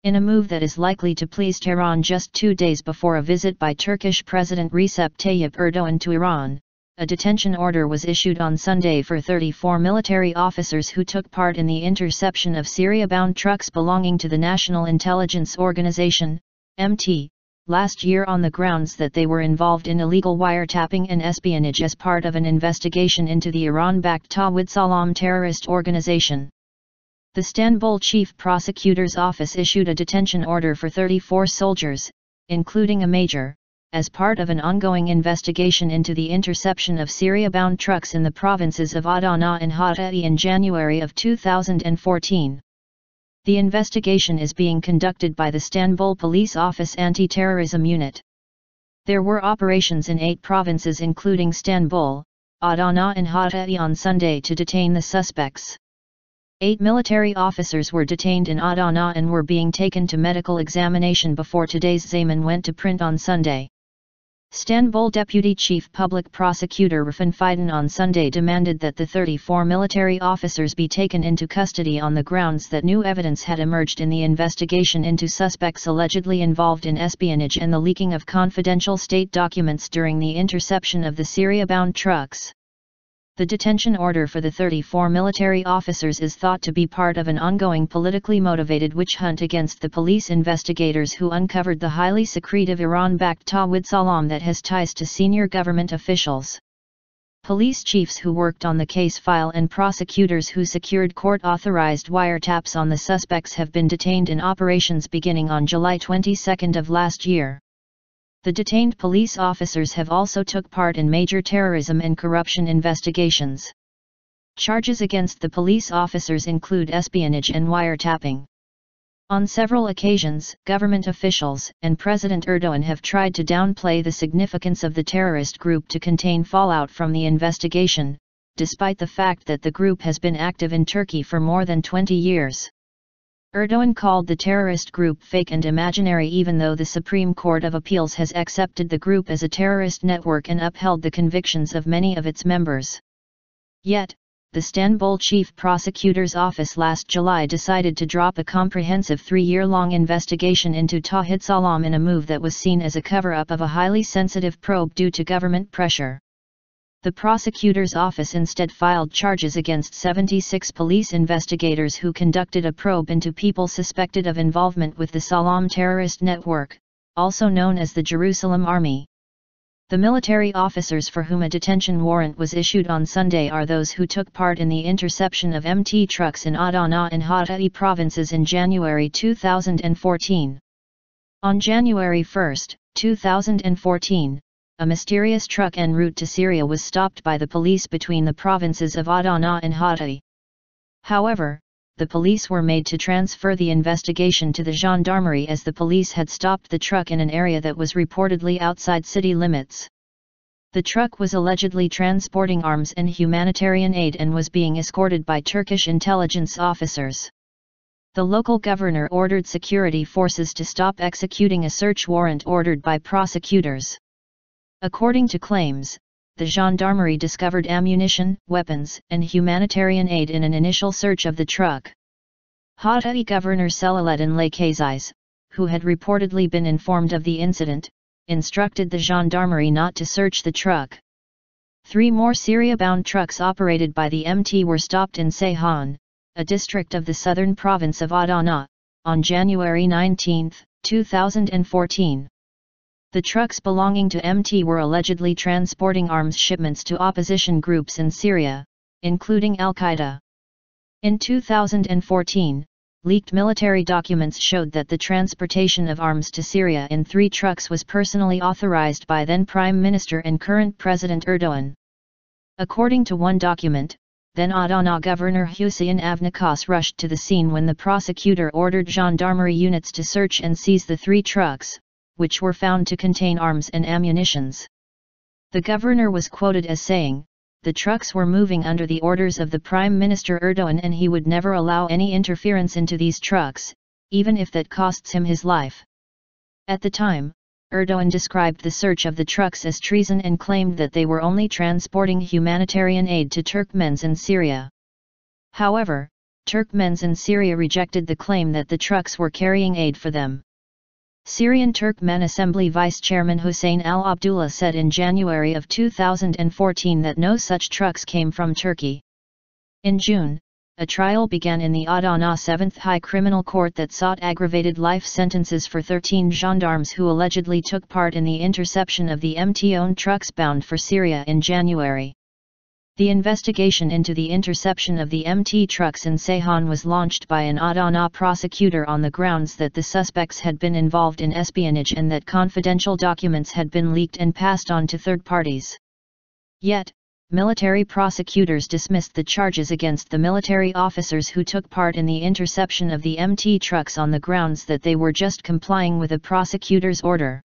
In a move that is likely to please Tehran just 2 days before a visit by Turkish President Recep Tayyip Erdoğan to Iran, a detention order was issued on Sunday for 34 military officers who took part in the interception of Syria-bound trucks belonging to the National Intelligence Organization, MT, last year on the grounds that they were involved in illegal wiretapping and espionage as part of an investigation into the Iran-backed Tahwid-Salam terrorist organization. The Istanbul Chief Prosecutor's Office issued a detention order for 34 soldiers, including a major, as part of an ongoing investigation into the interception of Syria-bound trucks in the provinces of Adana and Hatay in January of 2014. The investigation is being conducted by the Istanbul Police Office Anti-terrorism Unit. There were operations in 8 provinces including Istanbul, Adana and Hatay on Sunday to detain the suspects. 8 military officers were detained in Adana and were being taken to medical examination before today's Zaman went to print on Sunday. Istanbul Deputy Chief Public Prosecutor Rafin Fidan on Sunday demanded that the 34 military officers be taken into custody on the grounds that new evidence had emerged in the investigation into suspects allegedly involved in espionage and the leaking of confidential state documents during the interception of the Syria-bound trucks. The detention order for the 34 military officers is thought to be part of an ongoing politically motivated witch hunt against the police investigators who uncovered the highly secretive Iran-backed Tahwid-Salam that has ties to senior government officials. Police chiefs who worked on the case file and prosecutors who secured court-authorized wiretaps on the suspects have been detained in operations beginning on July 22 of last year. The detained police officers have also took part in major terrorism and corruption investigations. Charges against the police officers include espionage and wiretapping. On several occasions, government officials and President Erdoğan have tried to downplay the significance of the terrorist group to contain fallout from the investigation, despite the fact that the group has been active in Turkey for more than 20 years. Erdoğan called the terrorist group fake and imaginary even though the Supreme Court of Appeals has accepted the group as a terrorist network and upheld the convictions of many of its members. Yet, the Istanbul Chief Prosecutor's Office last July decided to drop a comprehensive 3-year-long investigation into Tawhid-Salam in a move that was seen as a cover-up of a highly sensitive probe due to government pressure. The prosecutor's office instead filed charges against 76 police investigators who conducted a probe into people suspected of involvement with the Salam terrorist network, also known as the Jerusalem Army. The military officers for whom a detention warrant was issued on Sunday are those who took part in the interception of MT trucks in Adana and Hatay provinces in January 2014. On January 1, 2014, a mysterious truck en route to Syria was stopped by the police between the provinces of Adana and Hatay. However, the police were made to transfer the investigation to the gendarmerie as the police had stopped the truck in an area that was reportedly outside city limits. The truck was allegedly transporting arms and humanitarian aid and was being escorted by Turkish intelligence officers. The local governor ordered security forces to stop executing a search warrant ordered by prosecutors. According to claims, the gendarmerie discovered ammunition, weapons, and humanitarian aid in an initial search of the truck. Hatay Governor Selahattin Lakaziz, who had reportedly been informed of the incident, instructed the gendarmerie not to search the truck. 3 more Syria-bound trucks operated by the MT were stopped in Ceyhan, a district of the southern province of Adana, on January 19, 2014. The trucks belonging to MT were allegedly transporting arms shipments to opposition groups in Syria, including Al-Qaeda. In 2014, leaked military documents showed that the transportation of arms to Syria in 3 trucks was personally authorized by then Prime Minister and current President Erdoğan. According to one document, then Adana Governor Hüseyin Avnikas rushed to the scene when the prosecutor ordered gendarmerie units to search and seize the 3 trucks, which were found to contain arms and ammunitions. The governor was quoted as saying, "The trucks were moving under the orders of the Prime Minister Erdoğan and he would never allow any interference into these trucks, even if that costs him his life." At the time, Erdoğan described the search of the trucks as treason and claimed that they were only transporting humanitarian aid to Turkmens in Syria. However, Turkmens in Syria rejected the claim that the trucks were carrying aid for them. Syrian Turkmen Assembly Vice Chairman Hussein al-Abdullah said in January of 2014 that no such trucks came from Turkey. In June, a trial began in the Adana 7th High Criminal Court that sought aggravated life sentences for 13 gendarmes who allegedly took part in the interception of the MT-owned trucks bound for Syria in January. The investigation into the interception of the MT trucks in Ceyhan was launched by an Adana prosecutor on the grounds that the suspects had been involved in espionage and that confidential documents had been leaked and passed on to third parties. Yet, military prosecutors dismissed the charges against the military officers who took part in the interception of the MT trucks on the grounds that they were just complying with a prosecutor's order.